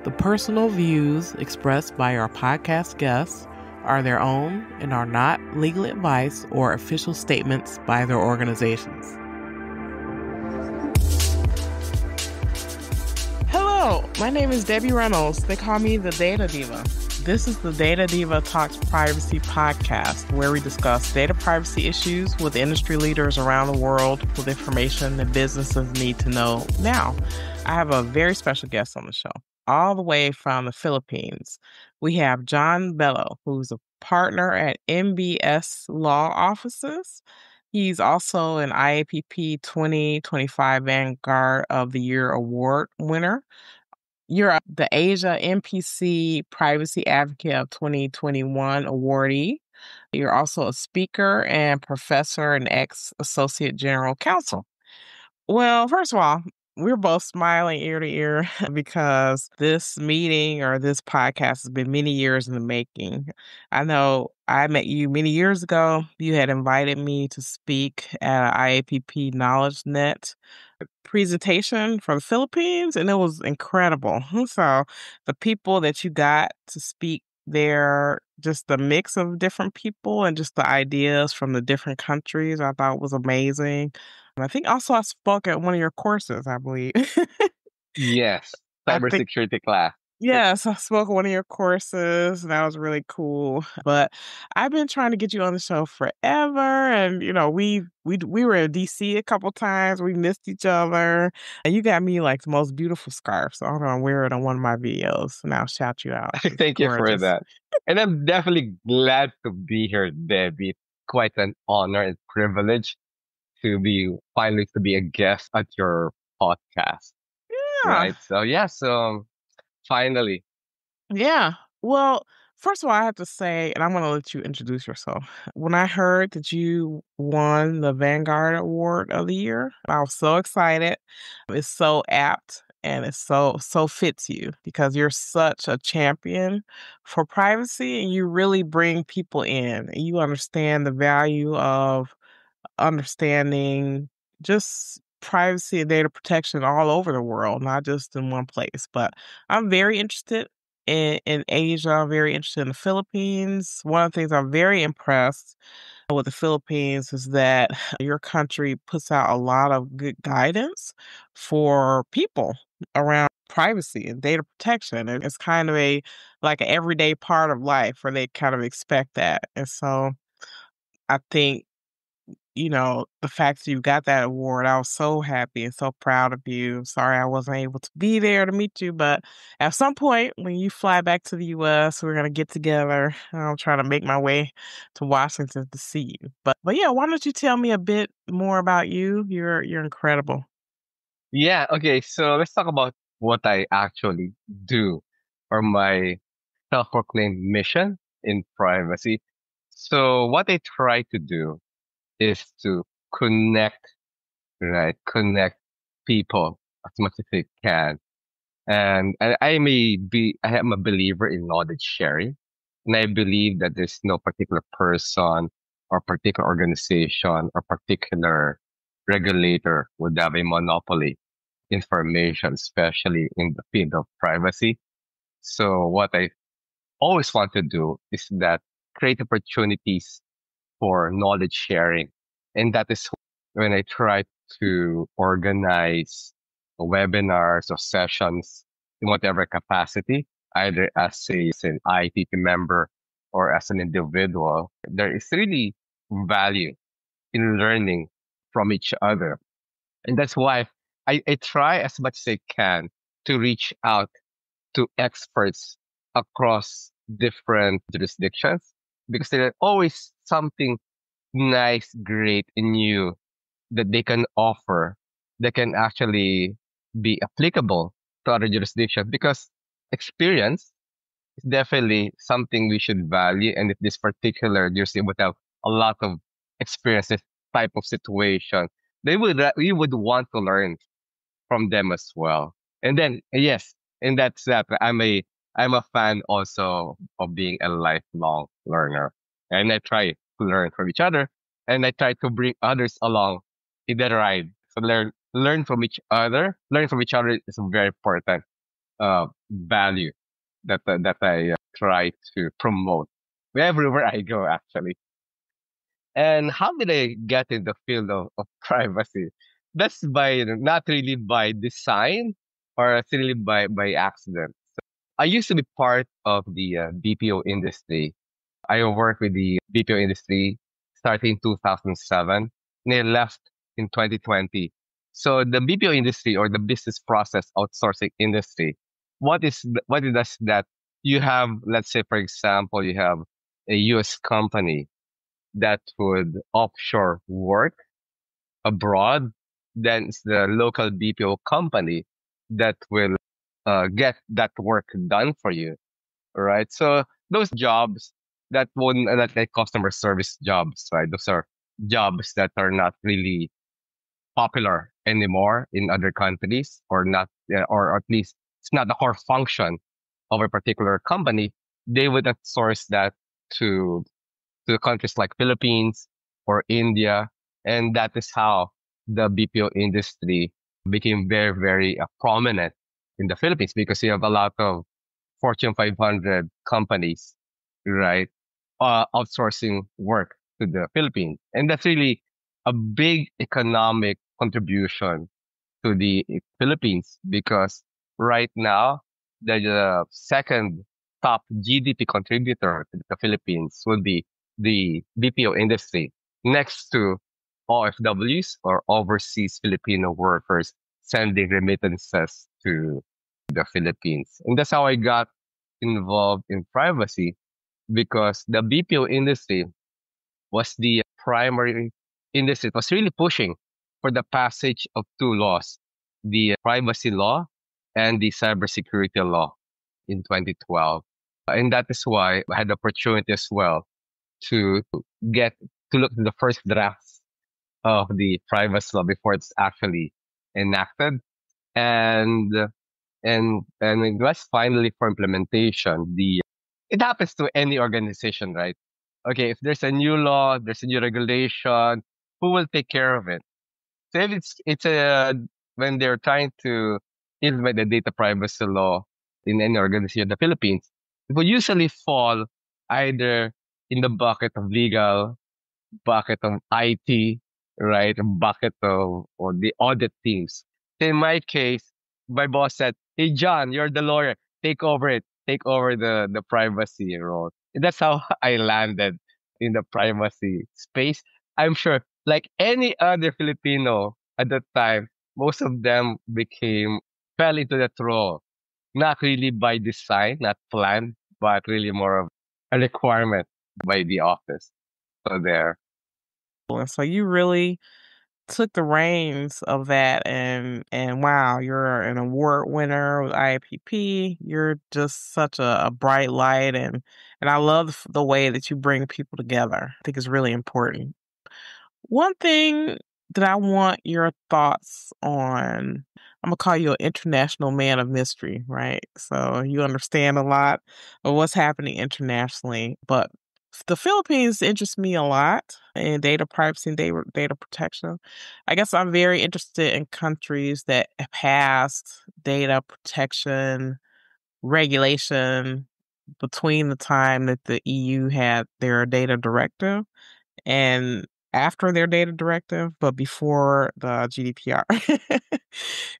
The personal views expressed by our podcast guests are their own and are not legal advice or official statements by their organizations. Hello, my name is Debbie Reynolds. They call me the Data Diva. This is the Data Diva Talks Privacy podcast, where we discuss data privacy issues with industry leaders around the world with information that businesses need to know now. I have a very special guest on the show, all the way from the Philippines. We have John Bello, who's a partner at MBS Law Offices. He's also an IAPP 2025 Vanguard of the Year Award winner. You're the Asia NPC Privacy Advocate of 2021 awardee. You're also a speaker and professor and ex-associate general counsel. Well, first of all, we're both smiling ear to ear because this meeting or this podcast has been many years in the making. I know I met you many years ago. You had invited me to speak at an IAPP Knowledge Net presentation from the Philippines, and it was incredible. So the people that you got to speak there, just the mix of different people and just the ideas from the different countries, I thought was amazing. And I think also I spoke at one of your courses, I believe. Yes, I think cybersecurity class. Yes, I spoke at one of your courses, and that was really cool. But I've been trying to get you on the show forever, and we were in DC a couple times. We missed each other, and you got me like the most beautiful scarf. So I'm gonna wear it on one of my videos, and I'll shout you out. It's Thank you for gorgeous. that. And I'm definitely glad to be here, Debbie. Quite an honor and privilege to be finally to be a guest at your podcast. Yeah. Right. So finally. Yeah. Well, first of all, I have to say, and I'm going to let you introduce yourself. When I heard that you won the Vanguard Award of the Year, I was so excited. It's so apt and it's so fits you because you're such a champion for privacy and you really bring people in and you understand the value of understanding just privacy and data protection all over the world, not just in one place. But I'm very interested in Asia. I'm very interested in the Philippines. One of the things I'm very impressed with the Philippines is that your country puts out a lot of good guidance for people around privacy and data protection. And it's kind of like an everyday part of life where they kind of expect that. And so I think the fact that you got that award, I was so happy and so proud of you. Sorry I wasn't able to be there to meet you, but at some point when you fly back to the US, we're gonna get together. I'll try to make my way to Washington to see you. But yeah, why don't you tell me a bit more about you? You're incredible. Yeah, okay. So let's talk about what I actually do or my self-proclaimed mission in privacy. So what I try to do is to connect, right? Connect people as much as I can. And I am a believer in knowledge sharing. And I believe that there's no particular person or particular organization or particular regulator would have a monopoly information, especially in the field of privacy. So what I always want to do is that create opportunities for knowledge sharing. And that is when I try to organize webinars or sessions in whatever capacity, either as an ITP member or as an individual. There is really value in learning from each other. And that's why I try as much as I can to reach out to experts across different jurisdictions because there's always something nice, great, and new that they can offer that can actually be applicable to other jurisdictions because experience is definitely something we should value. And if this particular jurisdiction would have a lot of experience, this type of situation, we would want to learn from them as well. And then yes, and that's that. I'm a fan also of being a lifelong learner, and I try to learn from each other, and I try to bring others along in the ride. So learn from each other. Learn from each other is very important. value that I try to promote everywhere I go, actually. And how did I get in the field of privacy? That's by not really by design or it's really by accident. I used to be part of the BPO industry. I worked with the BPO industry starting in 2007 and I left in 2020. So the BPO industry or the business process outsourcing industry, what it does that you have, let's say, for example, you have a US company that would offshore work abroad, then it's the local BPO company that will get that work done for you, right? So those jobs that won't that like customer service jobs, right? Those are jobs that are not really popular anymore in other countries, or not, or at least it's not the core function of a particular company. They would outsource that to countries like Philippines or India. And that is how the BPO industry became very, very prominent in the Philippines because you have a lot of Fortune 500 companies, right? Outsourcing work to the Philippines. And that's really a big economic contribution to the Philippines because right now, the second top GDP contributor to the Philippines would be the BPO industry next to OFWs or overseas Filipino workers sending remittances to the Philippines. And that's how I got involved in privacy because the BPO industry was the primary industry. It was really pushing for the passage of two laws, the privacy law and the cybersecurity law in 2012. And that is why I had the opportunity as well to get to look at the first drafts of the privacy law before it's actually enacted. And and it was finally for implementation. The It happens to any organization, right? Okay, if there's a new law, there's a new regulation, who will take care of it? So if it's a when they're trying to implement the data privacy law in any organization in the Philippines, it will usually fall either in the bucket of legal, bucket of IT, right? A bucket of or the audit teams. So in my case, my boss said, "Hey John, you're the lawyer. Take over it. Take over the privacy role." And that's how I landed in the privacy space. I'm sure, like any other Filipino at that time, most of them fell into that role. Not really by design, not planned, but really more of a requirement by the office. So there. And so you really took the reins of that, and wow, you're an award winner with IAPP. You're just such a bright light, and I love the way that you bring people together. I think it's really important. One thing that I want your thoughts on, I'm gonna call you an international man of mystery, right? So you understand a lot of what's happening internationally, but the Philippines interests me a lot in data privacy and data protection. I guess I'm very interested in countries that have passed data protection regulation between the time that the EU had their data directive and after their data directive, but before the GDPR.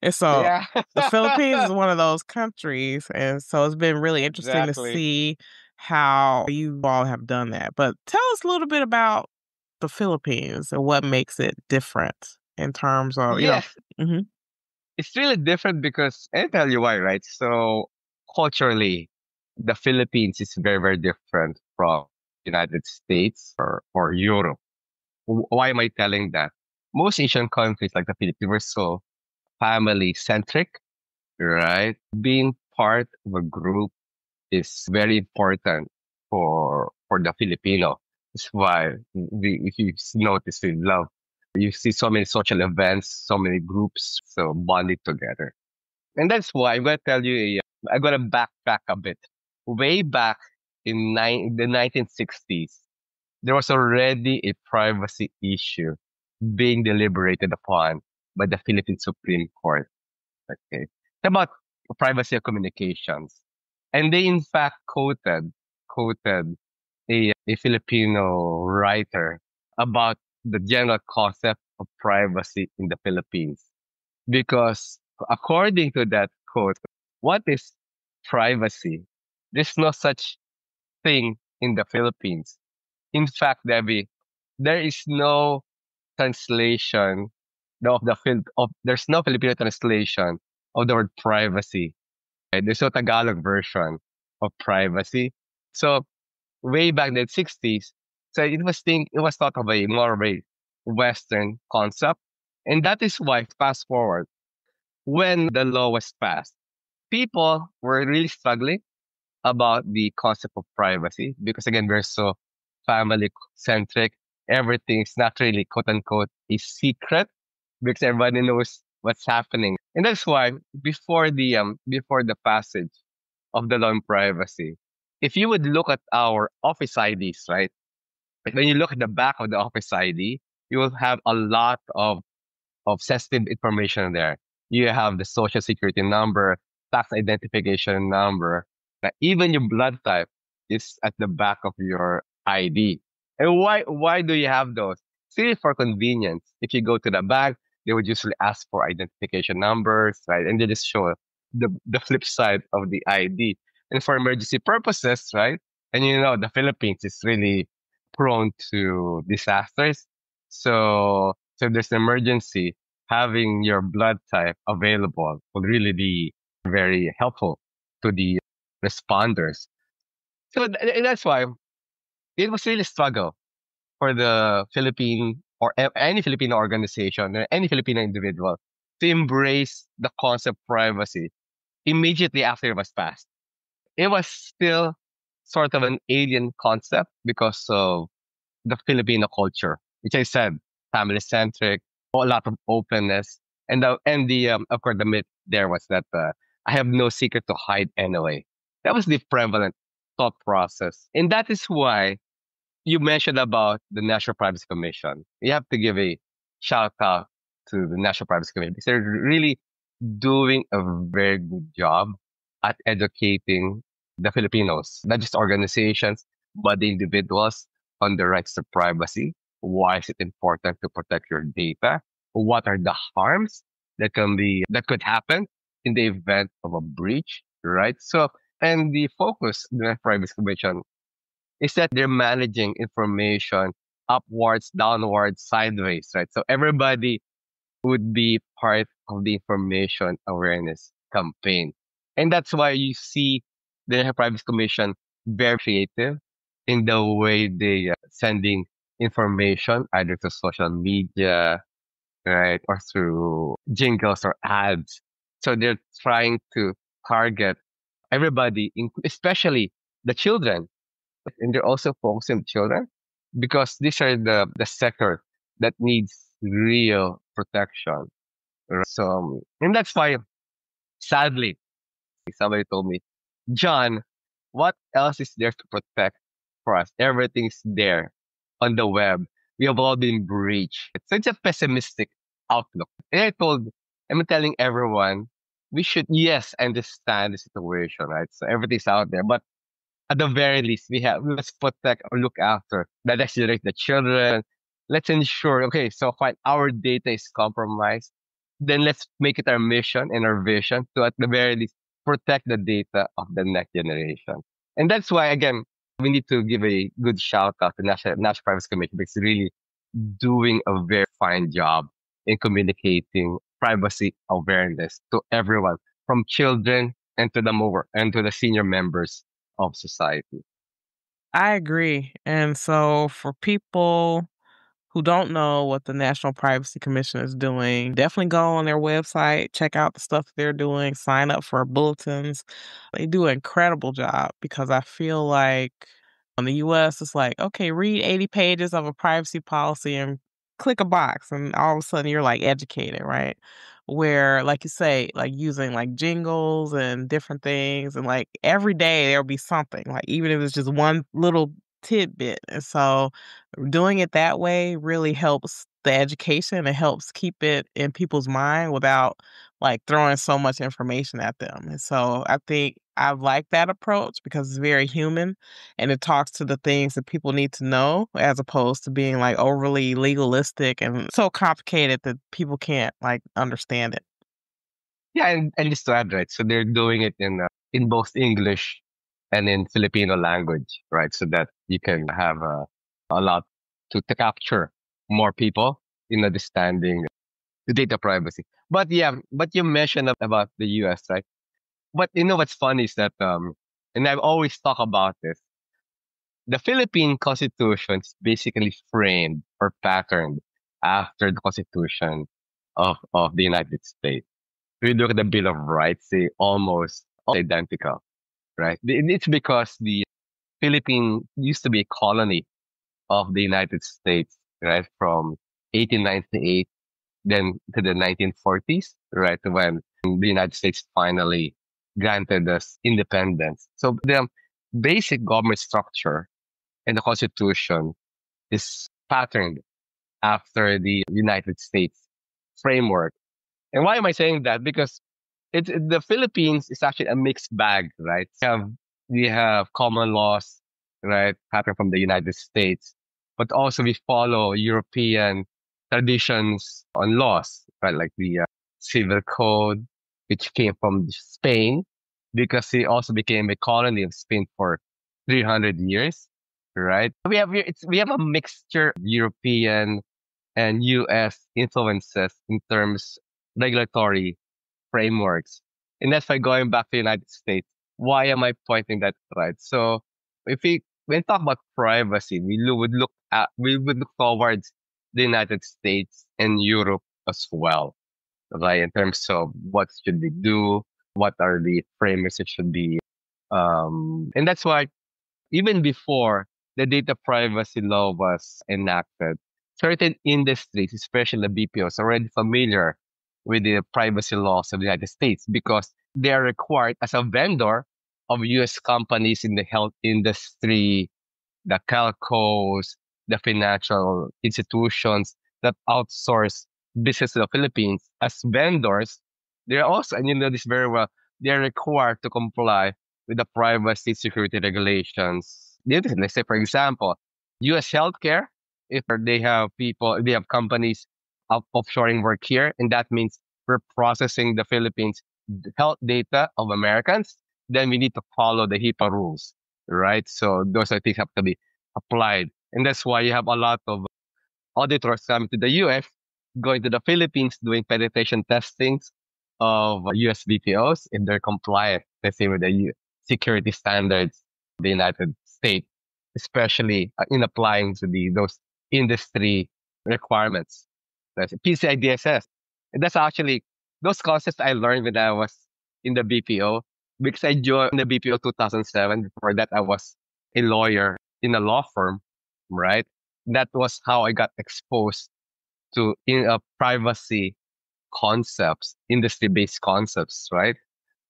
And so Yeah, the Philippines is one of those countries, and so it's been really interesting to exactly. see how you all have done that. But tell us a little bit about the Philippines and what makes it different in terms of, Yes, Mhm. it's really different because I'll tell you why, right? So culturally, the Philippines is very, very different from United States or Europe. Why am I telling that? Most Asian countries like the Philippines were so family centric, right? Being part of a group is very important for the Filipino. That's why if you notice, we love you see so many social events, so many groups, so bonding together. And that's why I'm gonna tell you. I'm gonna backtrack a bit. Way back in the 1960s, there was already a privacy issue being deliberated upon by the Philippine Supreme Court. Okay, about privacy of communications. And they in fact quoted a Filipino writer about the general concept of privacy in the Philippines. Because according to that quote, what is privacy? There's no such thing in the Philippines. In fact, Debbie, there is no translation there's no Filipino translation of the word privacy. Right? There's no Tagalog version of privacy. So way back in the 60s, so it was thought of a more of a Western concept. And that is why fast forward, when the law was passed, people were really struggling about the concept of privacy because again, we're so family centric. Everything's not really quote unquote a secret because everybody knows what's happening. And that's why before the passage of the law on privacy, if you would look at our office IDs, right? When you look at the back of the office ID, you will have a lot of sensitive information there. You have the social security number, tax identification number, even your blood type is at the back of your ID. And why do you have those? Simply for convenience. If you go to the bank, they would usually ask for identification numbers, right? And they just show the flip side of the ID. And for emergency purposes, right? And you know, the Philippines is really prone to disasters. So if there's an emergency, having your blood type available will really be very helpful to the responders. And that's why it was really a struggle for the Philippine or any Filipino organization or any Filipino individual to embrace the concept of privacy immediately after it was passed. It was still sort of an alien concept because of the Filipino culture, which I said, family centric, a lot of openness, and of course the myth there was that I have no secret to hide anyway. That was the prevalent thought process, and that is why you mentioned about the National Privacy Commission. You have to give a shout out to the National Privacy Commission because they're really doing a very good job at educating the Filipinos, not just organizations, but the individuals on the rights to privacy. Why is it important to protect your data? What are the harms that could happen in the event of a breach, right? So, and the focus of the Privacy Commission is that they're managing information upwards, downwards, sideways, right? So everybody would be part of the information awareness campaign. And that's why you see the Privacy Commission very creative in the way they sending information either to social media, right, or through jingles or ads. So they're trying to target everybody, especially the children, and they're also focusing on children because these are the sector that needs real protection. Right? So, and that's why, sadly, somebody told me, John, what else is there to protect for us? Everything's there on the web. We have all been breached. So it's a pessimistic outlook. And I'm telling everyone, we should, yes, understand the situation, right? So everything's out there, but at the very least, let's protect or look after the next generation, the children. Let's ensure, okay, so when our data is compromised, then let's make it our mission and our vision to at the very least protect the data of the next generation. And that's why, again, we need to give a good shout out to National Privacy Commission because it's really doing a very fine job in communicating privacy awareness to everyone, from children and to the senior members of society. I agree. And so for people who don't know what the National Privacy Commission is doing, definitely go on their website, check out the stuff they're doing, sign up for bulletins. They do an incredible job because I feel like in the US, it's like, okay, read 80 pages of a privacy policy and click a box, and all of a sudden you're like educated, right? Where, like you say, like using like jingles and different things, and like every day there'll be something, like even if it's just one little tidbit. And so doing it that way really helps the education. It helps keep it in people's mind without like throwing so much information at them. And so I think I like that approach because it's very human and it talks to the things that people need to know as opposed to being like overly legalistic and so complicated that people can't like understand it. Yeah, and just to add, right? So they're doing it in both English and in Filipino language, right? So that you can have a lot to capture more people in understanding the data privacy. But yeah, but you mentioned about the US, right? But you know what's funny is that and I've always talked about this. The Philippine Constitution is basically framed or patterned after the Constitution of the United States. If you look at the Bill of Rights, they almost identical, right? It's because the Philippines used to be a colony of the United States, right? From 1898 then to the 1940s, right? When the United States finally granted us independence. So the basic government structure and the Constitution is patterned after the United States framework. And why am I saying that? Because the Philippines is actually a mixed bag, right? We have common laws, right, patterned from the United States, but also we follow European traditions on laws, right, like the civil code, which came from Spain, because it also became a colony of Spain for 300 years, right? We have a mixture of European and U.S. influences in terms regulatory frameworks. And that's why going back to the United States, why am I pointing that right? So if we when we talk about privacy, we would look towards the United States and Europe as well, right? In terms of what should we do, what are the frameworks that should be and that's why even before the data privacy law was enacted, certain industries, especially the BPOs, are already familiar with the privacy laws of the United States because they are required as a vendor of US companies in the health industry, the telcos, the financial institutions that outsource business to the Philippines as vendors. They're also, and you know this very well, they're required to comply with the privacy security regulations. Let's say, for example, US healthcare, if they have companies offshoring work here, and that means we're processing the Philippines health data of Americans, then we need to follow the HIPAA rules, right? So those are things have to be applied. And that's why you have a lot of auditors coming to the US, going to the Philippines, doing penetration testings of US BPOs if they're compliant, let's say, with the security standards of the United States, especially in applying to those industry requirements. That's PCI DSS. And that's actually those concepts I learned when I was in the BPO because I joined the BPO 2007. Before that, I was a lawyer in a law firm, right? That was how I got exposed to privacy concepts, industry-based concepts, right?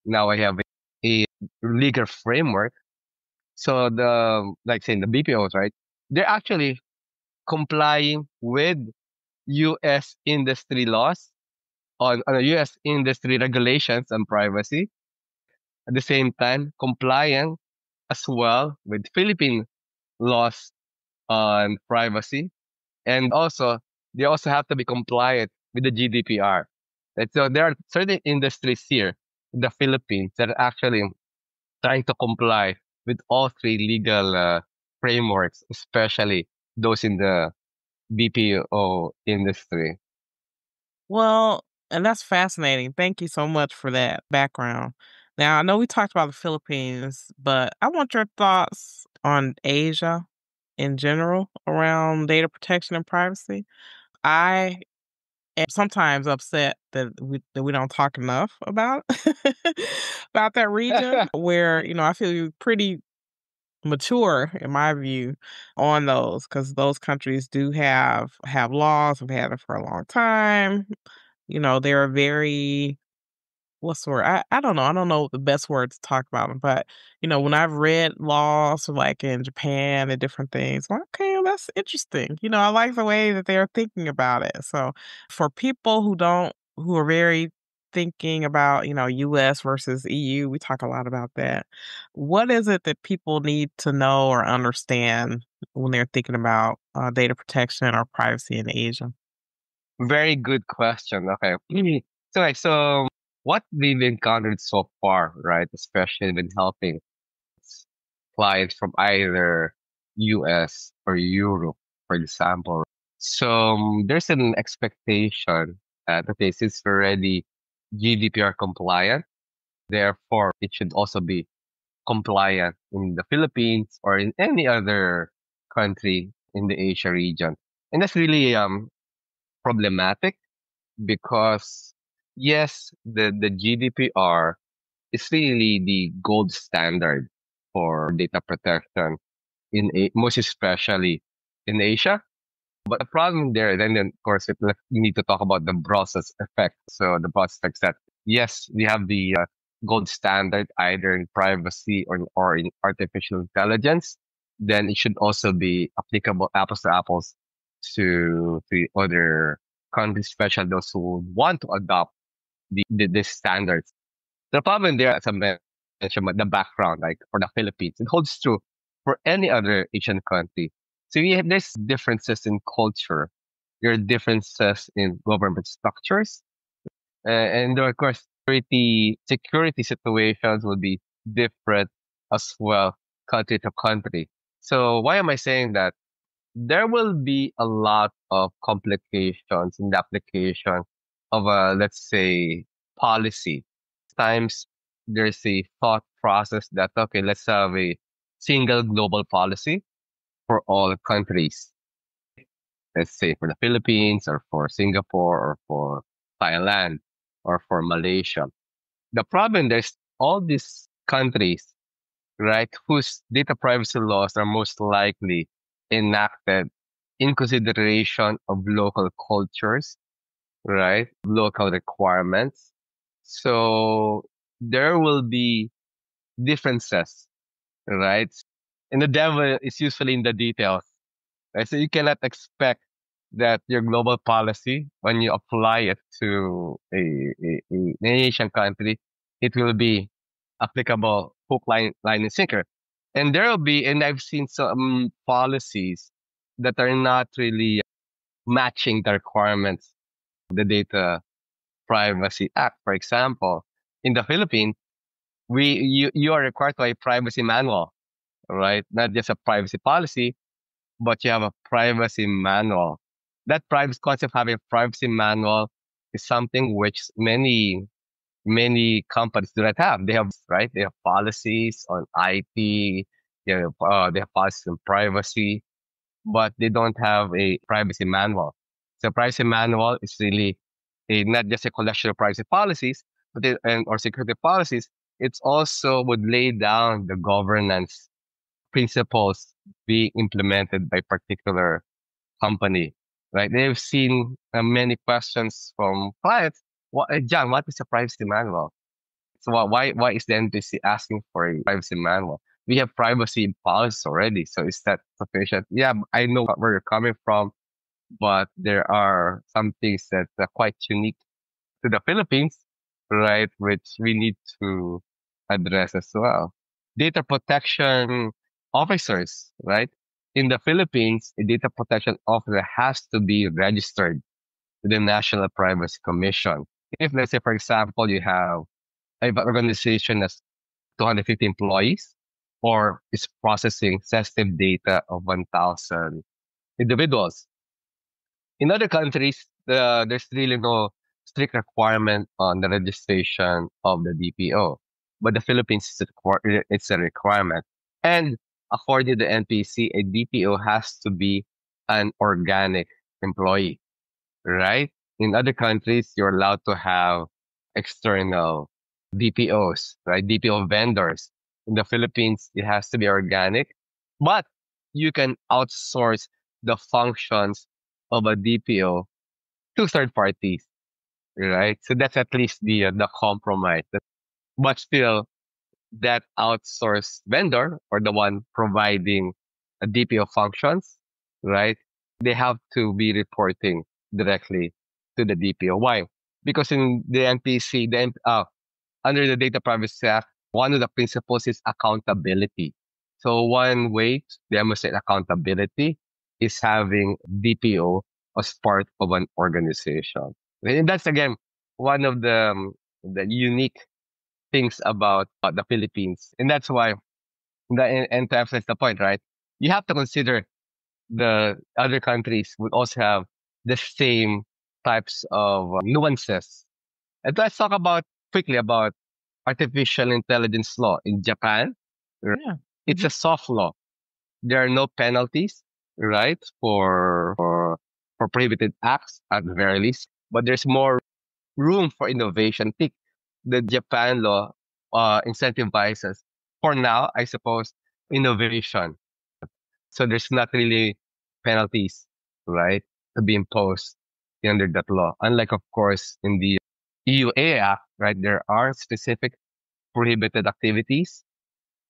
Now I have a legal framework. So like saying the BPOs, right? They're actually complying with U.S. industry laws on U.S. industry regulations on privacy. At the same time, complying as well with Philippine laws on privacy. And also, they also have to be compliant with the GDPR. And so there are certain industries here in the Philippines that are actually trying to comply with all three legal frameworks, especially those in the BPO industry. Well, and that's fascinating. Thank you so much for that background. Now, I know we talked about the Philippines, but I want your thoughts on Asia in general around data protection and privacy. I am sometimes upset that we don't talk enough about about that region where, I feel you're pretty mature in my view on those because those countries do have laws, have had it for a long time. They're very what's the word? I don't know. I don't know the best word to talk about them, but when I've read laws like in Japan and different things, I'm like, okay, well, that's interesting. I like the way that they're thinking about it. So for people who are very thinking about, US versus EU, we talk a lot about that. What is it that people need to know or understand when they're thinking about data protection or privacy in Asia? Very good question. Okay. So what we've encountered so far, right, especially when helping clients from either US or Europe, for example. There's an expectation that, okay, since we're already GDPR compliant, therefore it should also be compliant in the Philippines or in any other country in the Asia region. And that's really problematic because yes, the GDPR is really the gold standard for data protection most especially in Asia. But the problem there, then of course, we need to talk about the process effect. So the process effect that yes, we have the gold standard either in privacy or in artificial intelligence. Then it should also be applicable apples to apples to the other countries, especially those who want to adopt the standards. The problem there, as I mentioned, the background, like for the Philippines, it holds true for any other Asian country. So there's differences in culture, there are differences in government structures, and there, of course, security situations will be different as well, country to country. So why am I saying that? There will be a lot of complications in the application of a, let's say, policy. Times there's a thought process that, okay, let's have a single global policy for all countries. Let's say for the Philippines or for Singapore or for Thailand or for Malaysia. The problem, there's all these countries, right, whose data privacy laws are most likely enacted in consideration of local cultures, right, local requirements. So there will be differences, right? And the devil is usually in the details. Right? So you cannot expect that your global policy, when you apply it to an Asian country, it will be applicable hook, line, and sinker. And there will be, and I've seen some policies that are not really matching the requirements of the Data Privacy Act. For example, in the Philippines, you are required to have a privacy manual, right? Not just a privacy policy, but you have a privacy manual. That privacy concept of having a privacy manual is something which many companies do not have. They have, right? They have policies on IP, they have policies on privacy, but they don't have a privacy manual. So privacy manual is really not just a collection of privacy policies, or security policies. It's also would lay down the governance principles being implemented by particular company, right? They've seen many questions from clients. John, what is a privacy manual? So why is the NPC asking for a privacy manual? We have privacy policies already, so is that sufficient? Yeah, I know where you're coming from, but there are some things that are quite unique to the Philippines, right? Which we need to address as well. Data protection officers, right? In the Philippines, a data protection officer has to be registered to the National Privacy Commission. If, let's say, for example, you have an organization that's 250 employees or is processing sensitive data of 1,000 individuals. In other countries, there's really no strict requirement on the registration of the DPO, but the Philippines it's a requirement. And according to the NPC, a DPO has to be an organic employee, right? In other countries, you're allowed to have external DPOs, right? DPO vendors. In the Philippines, it has to be organic, but you can outsource the functions of a DPO to third parties, right? So that's at least the compromise. But still, that outsourced vendor or the one providing a DPO functions, right? They have to be reporting directly to the DPO. Why? because in the NPC, under the Data Privacy Act, one of the principles is accountability. So one way to demonstrate accountability is having DPO as part of an organization. And that's again one of the unique things about the Philippines, and that's why and to emphasize the point, right? You have to consider the other countries would also have the same types of nuances. And let's talk about quickly about artificial intelligence law in Japan. Yeah. It's a soft law. There are no penalties, right, for prohibited acts at the very least, but there's more room for innovation. I think the Japan law incentivizes, for now, I suppose, innovation. So there's not really penalties, right, to be imposed under that law. Unlike, of course, in the EUA Act, right, there are specific prohibited activities.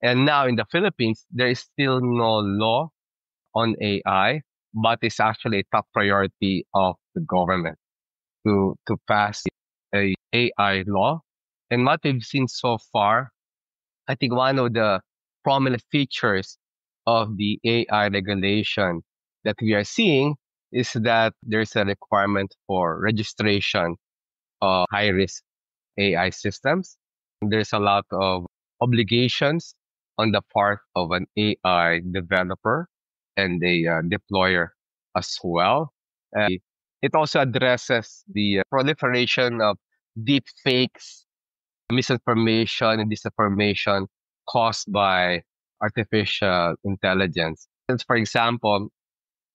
And now in the Philippines, there is still no law on AI, but it's actually a top priority of the government to pass a AI law. And what we've seen so far, I think one of the prominent features of the AI regulation that we are seeing is that there's a requirement for registration of high risk AI systems. There's a lot of obligations on the part of an AI developer and a deployer as well. It also addresses the proliferation of deep fakes, misinformation, and disinformation caused by artificial intelligence. Since, for example,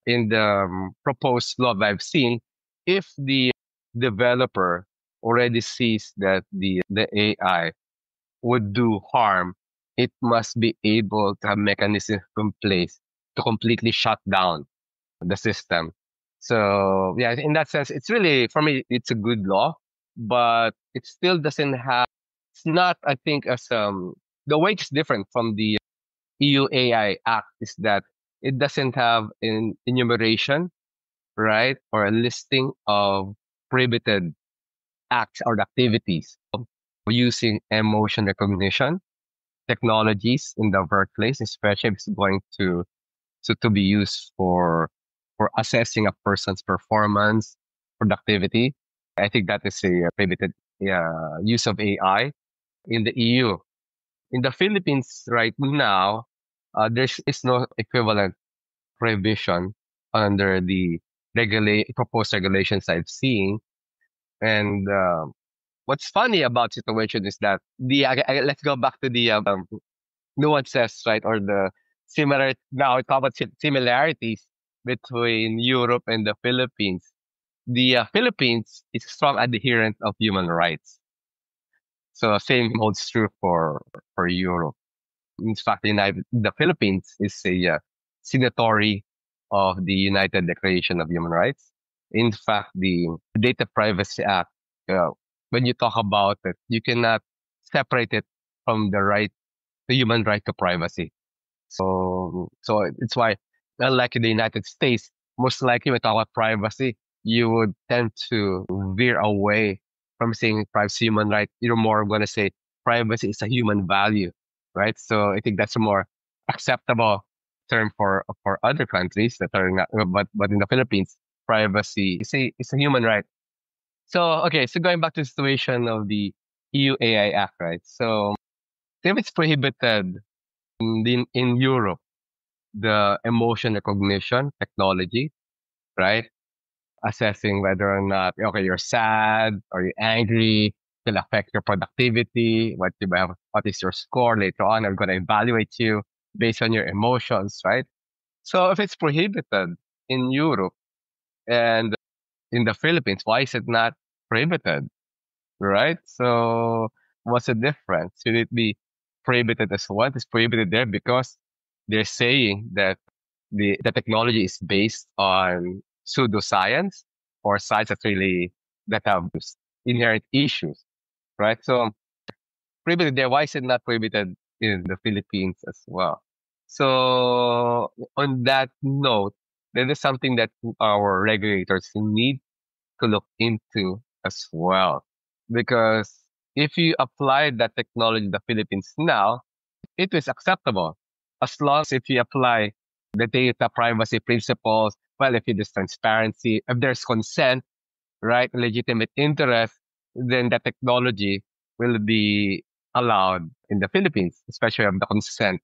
in the proposed law that I've seen, if the developer already sees that the AI would do harm, it must be able to have mechanisms in place to completely shut down the system. So yeah, in that sense, it's really, for me, it's a good law, but it still doesn't have, it's not, I think, as the way it's different from the EU AI Act is that it doesn't have an enumeration, right, or a listing of prohibited acts or activities using emotion recognition technologies in the workplace, especially if it's going to be used for assessing a person's performance, productivity. I think that is a prohibited use of AI in the EU. In the Philippines right now, there is no equivalent prohibition under the proposed regulations I've seen. And what's funny about situation is that let's go back to the nuances, right, or the similar. Now we talk about similarities between Europe and the Philippines. The Philippines is a strong adherent of human rights. So same holds true for Europe. In fact, the Philippines is a signatory of the United Declaration of Human Rights. In fact, the Data Privacy Act, uh, when you talk about it, you cannot separate it from the human right to privacy. So it's why, unlike in the United States, most likely when we talk about privacy, you would tend to veer away from saying privacy human right. You're more going to say privacy is a human value, right? So I think that's a more acceptable term for other countries that are not, but in the Philippines, privacy is a human right. So okay, so going back to the situation of the EU AI Act, right? So if it's prohibited in Europe, the emotion recognition technology, right? Assessing whether or not, okay, you're sad or you're angry, will affect your productivity, what is your score later on. I'm going to evaluate you based on your emotions, right? So if it's prohibited in Europe and in the Philippines, why is it not prohibited, right? So what's the difference? Should it be prohibited as well? It's prohibited there because they're saying that the technology is based on pseudoscience or science that have inherent issues, right? So prohibited there. Why is it not prohibited in the Philippines as well? So on that note, that is something that our regulators need to look into as well. Because if you apply that technology in the Philippines now, it is acceptable. As long as if you apply the data privacy principles, well, if there's transparency, if there's consent, right, legitimate interest, then the technology will be allowed in the Philippines, especially of the consent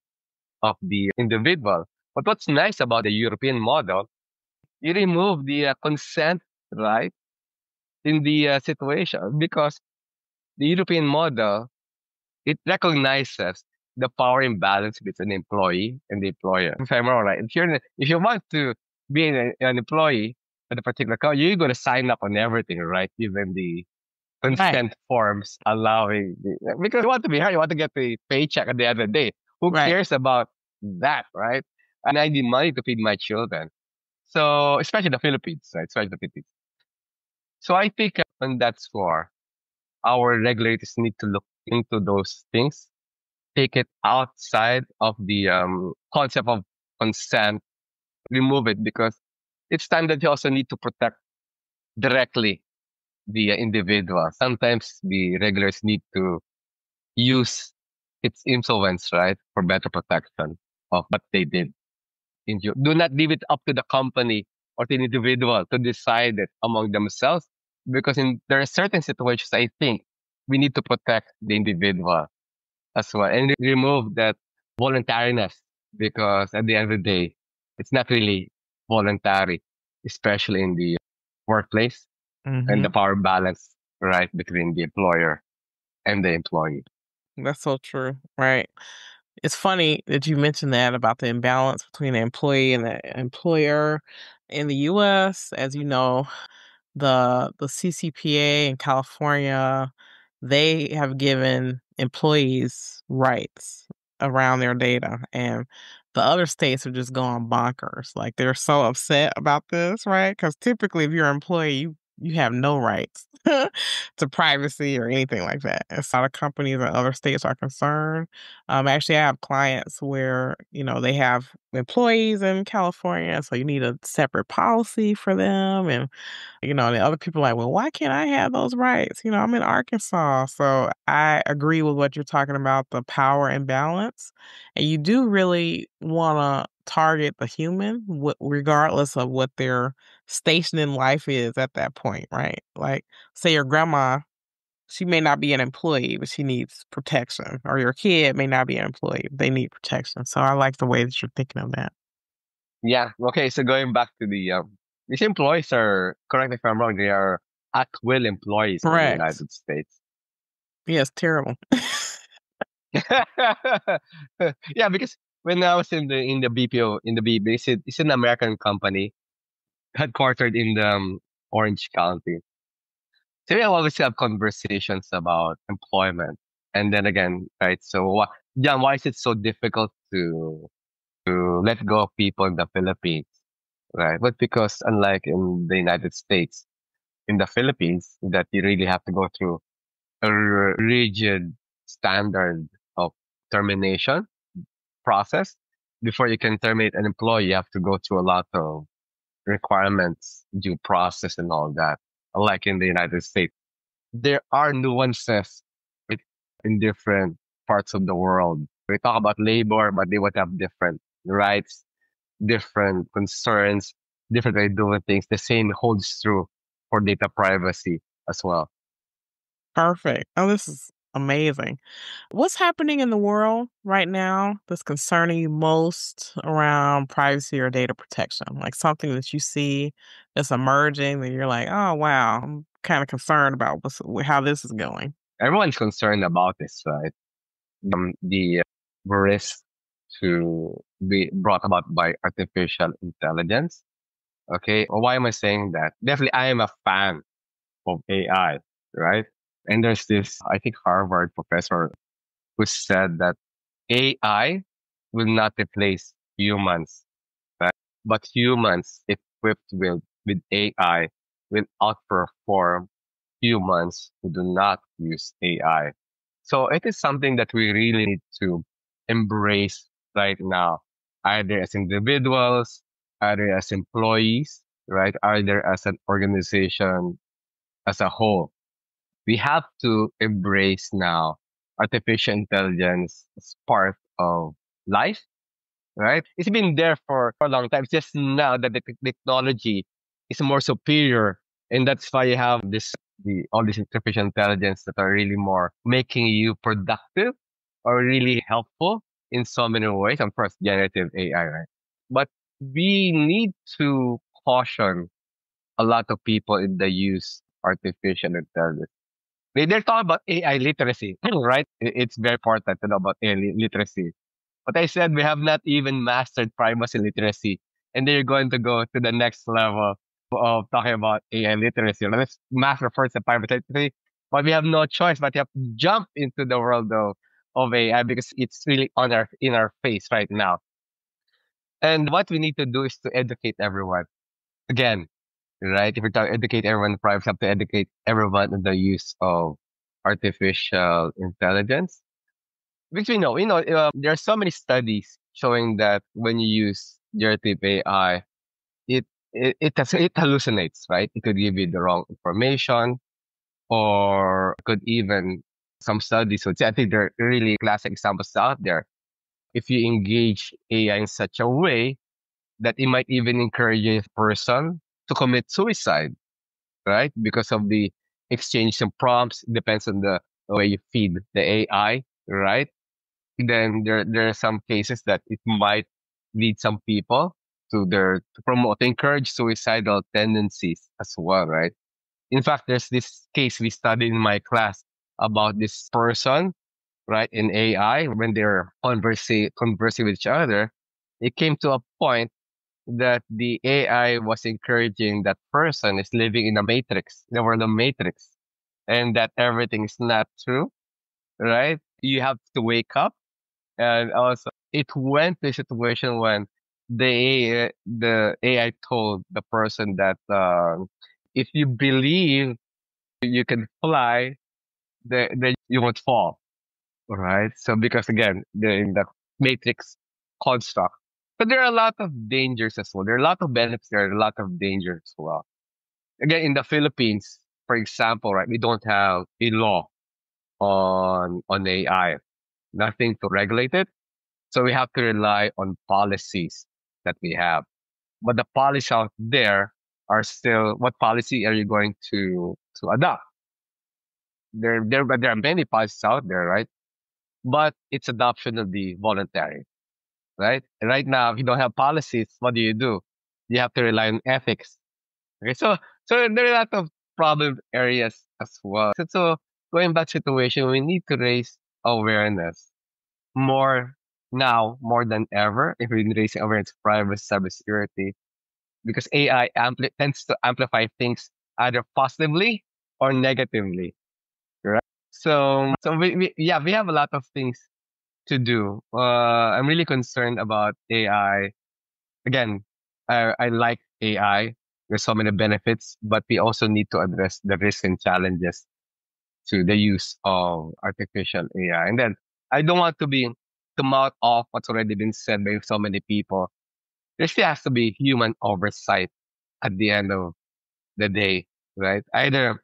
of the individual. But what's nice about the European model, you remove the consent, right, in the situation because the European model, it recognizes the power imbalance between the employee and the employer. If I'm wrong, right? If you want to be an employee at a particular company, you're going to sign up on everything, right? Even the Right. consent forms allowing because you want to be hired, you want to get the paycheck at the end of the day. Who Right. cares about that, right? And I need money to feed my children. So especially the Philippines, right? Especially the Philippines. So I think on that score, our regulators need to look into those things, take it outside of the concept of consent, remove it because it's time that you also need to protect directly the individual. Sometimes the regulators need to use its influence, right, for better protection of what they did. Do not leave it up to the company or to the individual to decide it among themselves because there are certain situations I think we need to protect the individual as well and remove that voluntariness because at the end of the day, it's not really voluntary, especially in the workplace and the Hmm. power balance, right, between the employer and the employee. That's so true. Right. It's funny that you mentioned that about the imbalance between the employee and the employer in the US. As you know, the CCPA in California, they have given employees rights around their data, and the other states are just going bonkers. Like, they're so upset about this, right? Because typically, if you're an employee, you have no rights to privacy or anything like that. And so a lot of companies in other states are concerned. Actually, I have clients where, they have employees in California, so you need a separate policy for them, and the other people are like, well, why can't I have those rights? I'm in Arkansas. So I agree with what you're talking about, the power imbalance. And you do really want to target the human, regardless of what their station in life is at that point, right? Like, say your grandma, she may not be an employee, but she needs protection, or your kid may not be an employee, but they need protection. So I like the way that you're thinking of that. Yeah. Okay. So going back to these employees are, correct me if I'm wrong, they are at will employees in the Correct. United States. Yes, terrible. Yeah, because when I was in the BPO in the BPO, it's an American company headquartered in the Orange County. So we always have conversations about employment, and then again, right? So, John, why is it so difficult to let go of people in the Philippines, right? But because unlike in the United States, in the Philippines, that you really have to go through a rigid standard of termination process before you can terminate an employee. You have to go through a lot of requirements, due process, and all that. Unlike in the United States, there are nuances with- in different parts of the world. We talk about labor, but they would have different rights, different concerns, different way of doing things. The same holds true for data privacy as well. Perfect. Oh, this is amazing. What's happening in the world right now that's concerning you most around privacy or data protection? Like something that you see that's emerging that you're like, oh, wow, I'm kind of concerned about how this is going. Everyone's concerned about this, right? The risk to be brought about by artificial intelligence. Okay. Why am I saying that? Definitely, I am a fan of AI, right? And there's this, I think, Harvard professor who said that AI will not replace humans, right? But humans equipped with AI will outperform humans who do not use AI. So it is something that we really need to embrace right now, either as individuals, either as employees, right? Either as an organization as a whole. we have to embrace now artificial intelligence as part of life, right? It's been there for a long time. It's just now that the technology is more superior, and that's why you have all this artificial intelligence that are really more making you productive or really helpful in so many ways. Of course, generative AI, right? But we need to caution a lot of people in the use of artificial intelligence. They're talking about AI literacy, right? It's very important to know about AI literacy. But I said we have not even mastered privacy literacy, and they're going to go to the next level of talking about AI literacy. Let's master first the privacy literacy, but we have no choice but to have to jump into the world of AI because it's really on our in our face right now. And what we need to do is to educate everyone. Again, right? If we're talking educate everyone, privacy have to educate everyone in the use of artificial intelligence. Because there are so many studies showing that when you use generative AI, it hallucinates, right? It could give you the wrong information, or could even some studies would say. I think there are really classic examples out there. If you engage AI in such a way that it might even encourage a person to commit suicide, right? Because of the exchange of prompts, it depends on the way you feed the AI, right? Then there are some cases that it might lead some people to promote to encourage suicidal tendencies as well, right? In fact, there's this case we studied in my class about this person, right, in AI when they're conversing with each other. It came to a point that the AI was encouraging that person is living in a matrix, the world of matrix, and that everything is not true, right? You have to wake up. And also, it went to a situation when the AI told the person that if you believe you can fly, then you won't fall, right? So because again, they're in the matrix construct. But there are a lot of dangers as well. There are a lot of benefits. There are a lot of dangers as well. Again, in the Philippines, for example, right, we don't have a law on AI. Nothing to regulate it. So we have to rely on policies that we have. But the policies out there are still, what policy are you going to adopt? There are many policies out there, right? But its adoption will be voluntary, right? And right now, if you don't have policies, what do? You have to rely on ethics. Okay, so there are a lot of problem areas as well. So going back to situation, we need to raise awareness more now more than ever if we raise awareness of privacy, cybersecurity, because AI tends to amplify things either positively or negatively, right? So we have a lot of things to do. I'm really concerned about AI. Again, I like AI. There's so many benefits, but we also need to address the risks and challenges to the use of artificial AI. And then I don't want to mouth off what's already been said by so many people. There still has to be human oversight at the end of the day, right? Either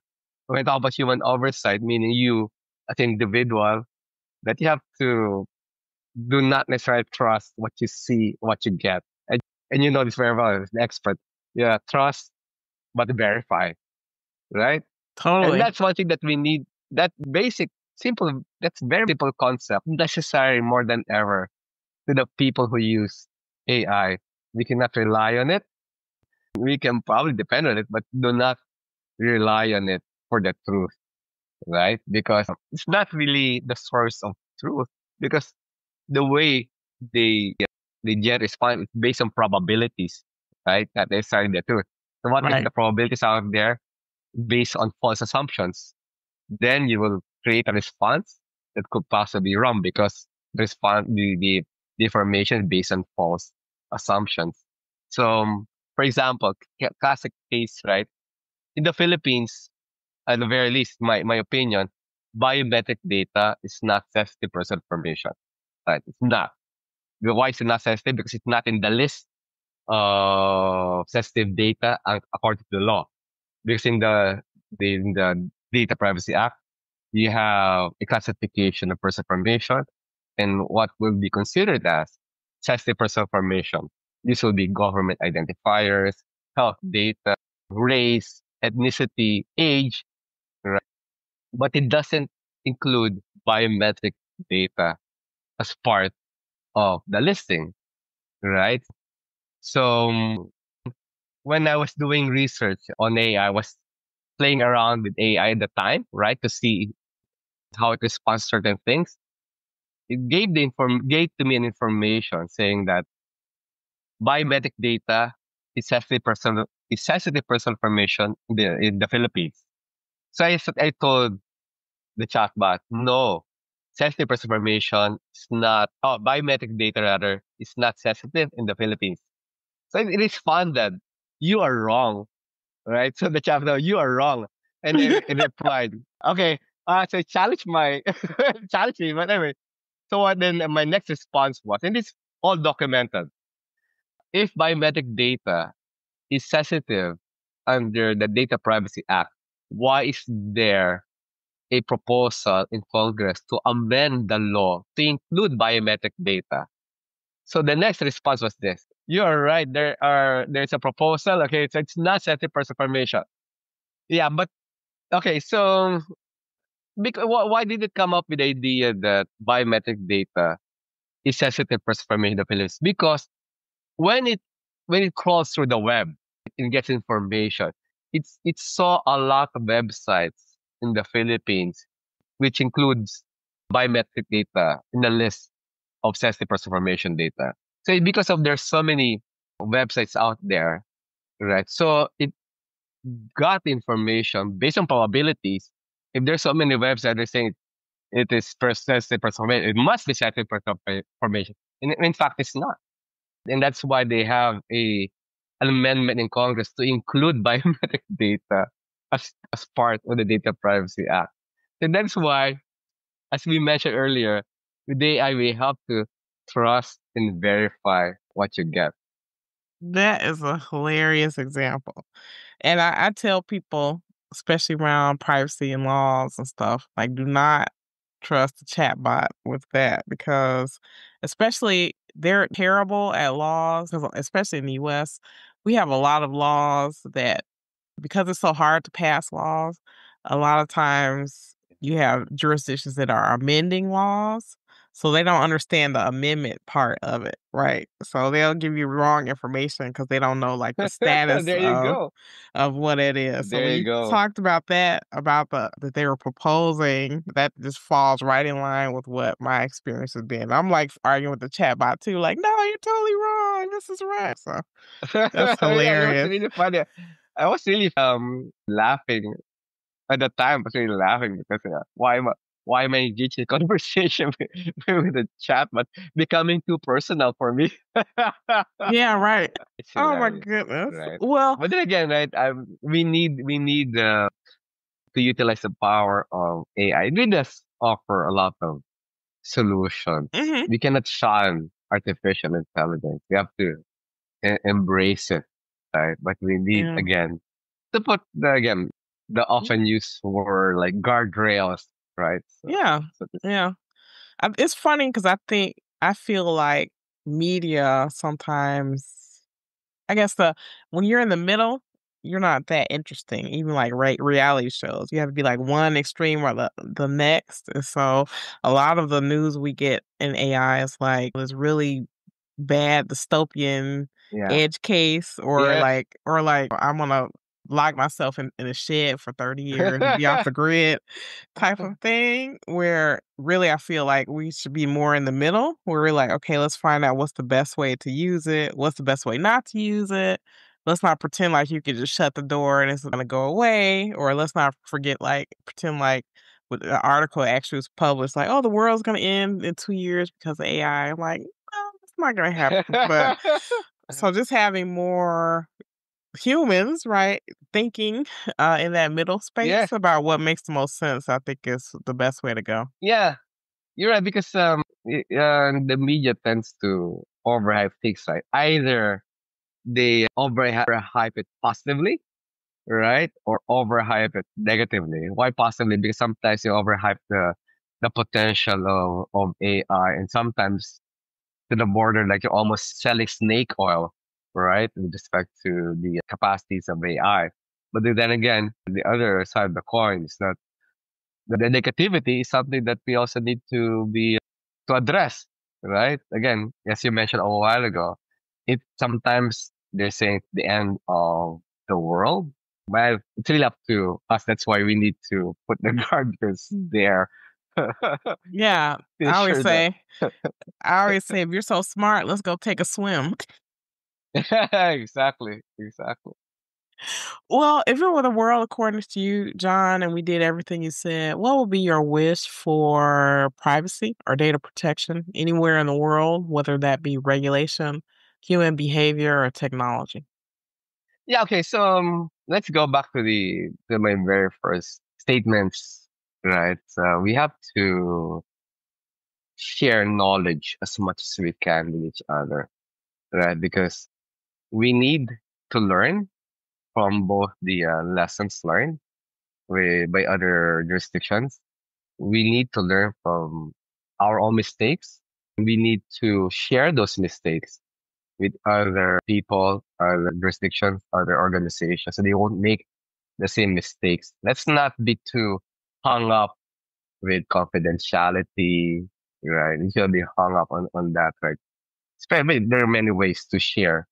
when I talk about human oversight, meaning you as an individual, that you have to do not necessarily trust what you see, what you get. And you know this very well as an expert. Yeah, trust but verify, right? And Totally. that's one thing that we need. That basic, simple, that's very simple concept, necessary more than ever to the people who use AI. We cannot rely on it. We can probably depend on it, but do not rely on it for the truth, right? Because it's not really the source of truth. Because the way they they get respond is based on probabilities, right? That they're saying the truth. So what if Right. the probabilities out there based on false assumptions? Then you will create a response that could possibly be wrong because the information is based on false assumptions. So, for example, classic case, right? In the Philippines, at the very least, my opinion, biometric data is not sensitive personal information. Right? It's not. Why is it not sensitive? Because it's not in the list of sensitive data according to the law. Because in the Data Privacy Act, you have a classification of personal information and what will be considered as sensitive personal information. This will be government identifiers, health data, race, ethnicity, age, right? But it doesn't include biometric data as part of the listing, right? So when I was doing research on AI, I was playing around with AI at the time, right, to see how it responds to certain things. It gave to me an information saying that biometric data is sensitive personal information in the Philippines. So I told the chatbot, no, sensitive personal information is not, biometric data rather, is not sensitive in the Philippines. So it responded, you are wrong, right? So the chatbot, you are wrong. And it replied, okay, so it challenged challenged me, but anyway. So then my next response was, and it's all documented. If biometric data is sensitive under the Data Privacy Act, why is there a proposal in Congress to amend the law to include biometric data? So the next response was this. You are right. There's a proposal. Okay. So it's not sensitive personal information. Yeah. But okay. So why did it come up with the idea that biometric data is sensitive personal information in the Philippines? Because when it when it crawls through the web and gets information, it saw a lot of websites in the Philippines, which includes biometric data in the list of sensitive personal information data. So because of there's so many websites out there, right? So it got information based on probabilities. If there's so many websites, they're saying it is sensitive personal information, it must be sensitive personal information. In fact, it's not. And that's why they have an amendment in Congress to include biometric data as part of the Data Privacy Act. And that's why, as we mentioned earlier, with AI, we have to trust and verify what you get. That is a hilarious example. And I tell people, especially around privacy and laws and stuff, like, do not trust the chatbot with that because, especially, they're terrible at laws, 'cause especially in the US, we have a lot of laws that, because it's so hard to pass laws, a lot of times you have jurisdictions that are amending laws, so they don't understand the amendment part of it, right? So they'll give you wrong information because they don't know like the status There you go. of what it is. So There when you you go. talked about that they were proposing, that just falls right in line with what my experience has been. I'm like arguing with the chatbot too, like, no, you're totally wrong. This is right. So that's Yeah, it was hilarious. really funny. I was really laughing at the time. I was really laughing because why am I engaged in conversation with the chat, but becoming too personal for me? Yeah, right. It's Oh my hilarious, goodness. right? Well, But then again, right? We need to utilize the power of AI. It really does offer a lot of solutions. mhm, We cannot shun artificial intelligence. We have to embrace it, right? But we need yeah, again to put the often used for like guardrails, right? yeah, So yeah. It's funny because I feel like media sometimes, I guess when you're in the middle, you're not that interesting. Even like reality shows, you have to be like one extreme or the next. And so a lot of the news we get in AI is really bad dystopian yeah, edge case, yeah, or like I'm gonna lock myself in a shed for 30 years and be off the grid type of thing, where really I feel like we should be more in the middle where we're like, okay, let's find out what's the best way to use it, what's the best way not to use it. Let's not pretend like you can just shut the door and it's gonna go away, or let's not pretend like with the article actually was published, like, oh, the world's gonna end in 2 years because of AI. I'm like, no, it's not gonna happen. But so just having more humans, right, thinking in that middle yeah, space about what makes the most sense, I think is the best way to go. yeah. You're right because the media tends to overhype things, right? Either they overhype it positively, right? Or overhype it negatively. Why possibly? Because sometimes you overhype the potential of AI, and sometimes to the border, like you're almost selling snake oil, right? With respect to the capacities of AI. But then again, the other side of the coin is that the negativity is something that we also need to be to address, right? Again, as you mentioned a while ago, it sometimes they're saying it's the end of the world. Well, it's really up to us. That's why we need to put the guardrails there to Yeah, I always ensure that. say, I always say, if you're so smart, let's go take a swim. Exactly, exactly. Well, if it were the world according to you, John, and we did everything you said, what would be your wish for privacy or data protection anywhere in the world, whether that be regulation, human behavior, or technology? Yeah, okay. So let's go back to the to my very first statements, right? So we have to share knowledge as much as we can with each other, right? Because we need to learn from both the lessons learned by other jurisdictions. We need to learn from our own mistakes. We need to share those mistakes with other people, other jurisdictions, other organizations, so they won't make the same mistakes. Let's not be too hung up with confidentiality, right? You should be hung up on that, right? Especially, there are many ways to share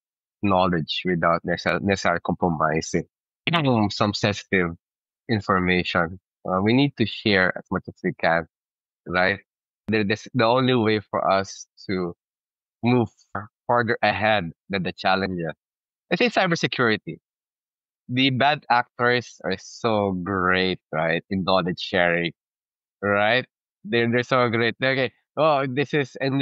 knowledge without necessarily compromising some sensitive information. We need to share as much as we can, right? This the only way for us to move farther ahead than the challenges. I say cybersecurity. The bad actors are so great, right? In knowledge sharing, right? They're so great. Okay, oh, this is and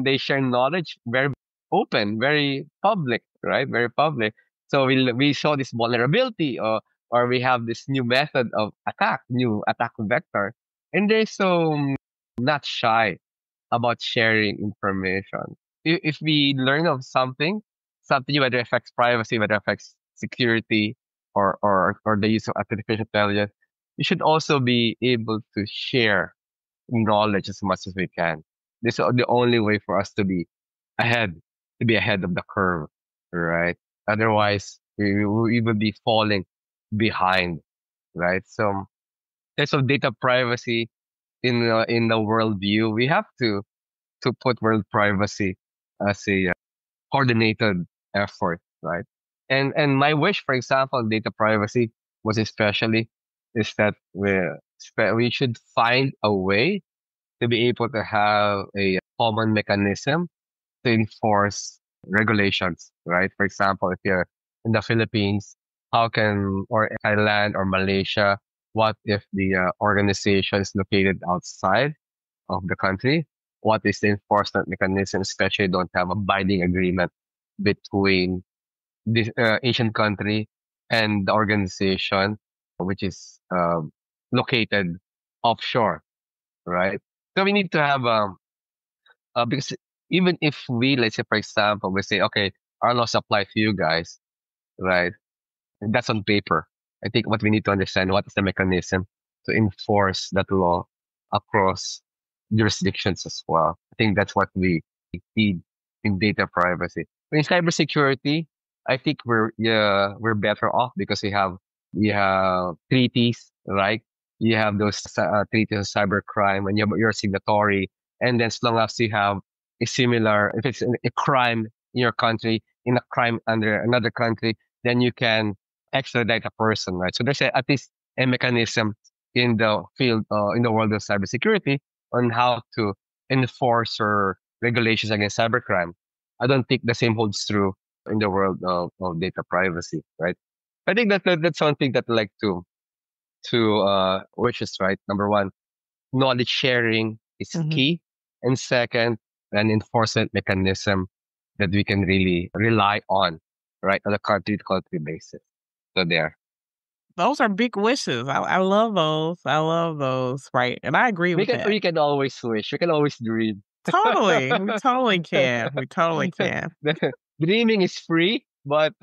they share knowledge very open, very public, right? Very public. So we saw this vulnerability, or we have this new method of attack, new attack vector, and they're so not shy about sharing information. If we learn of something whether affects privacy, whether affects security, or the use of artificial intelligence, we should also be able to share knowledge as much as we can. This is the only way for us ahead, to be ahead of the curve, right? Otherwise, we will be falling behind, right? So, in terms of data privacy in the world view, we have to put world privacy as a coordinated effort, right? And my wish, for example, data privacy was especially is that we should find a way to be able to have a common mechanism to enforce regulations, right? For example, if you're in the Philippines, how can, or Thailand or Malaysia, what if the organization is located outside of the country? What is the enforcement mechanism, especially don't have a binding agreement between this Asian country and the organization, which is located offshore, right? So we need to have because even if we, let's say, for example, we say, okay, our laws apply to you guys, right? And that's on paper. I think what we need to understand, what is the mechanism to enforce that law across jurisdictions as well. I think that's what we need in data privacy. In cybersecurity, I think we're better off because we have treaties, right? You have those treaties of cybercrime, and you're a signatory. And then as long as you have a similar, if it's a crime in your country, in a crime under another country, then you can extradite a person, right? So there's at least a mechanism in the field, in the world of cybersecurity on how to enforce or regulations against cybercrime. I don't think the same holds true in the world of data privacy, right? I think that's something that I like to which is right. Number one, knowledge sharing is Mhm. key, and second, an enforcement mechanism that we can really rely on, right, on a country to country basis. So there. Those are big wishes. I love those. I love those. Right. And I agree We with can that. we can always wish. We can always dream. Totally. We totally can. We totally can. Dreaming is free, but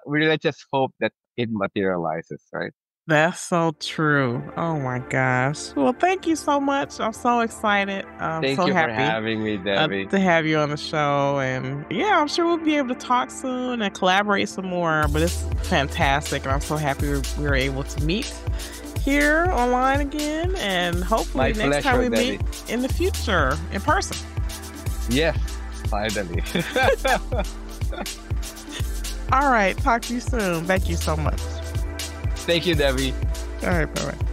we let's just hope that it materializes, right? That's so true. Oh my gosh. Well, thank you so much. I'm so excited. I'm Thank so you for happy having me, Debbie. to have you on the show. And yeah, I'm sure we'll be able to talk soon and collaborate some more. But it's fantastic. And I'm so happy we were able to meet here online again. And hopefully My next time we pleasure, meet in the future in person. Yes, finally. All right. Talk to you soon. Thank you so much. Thank you, Debbie. All right. Bye bye.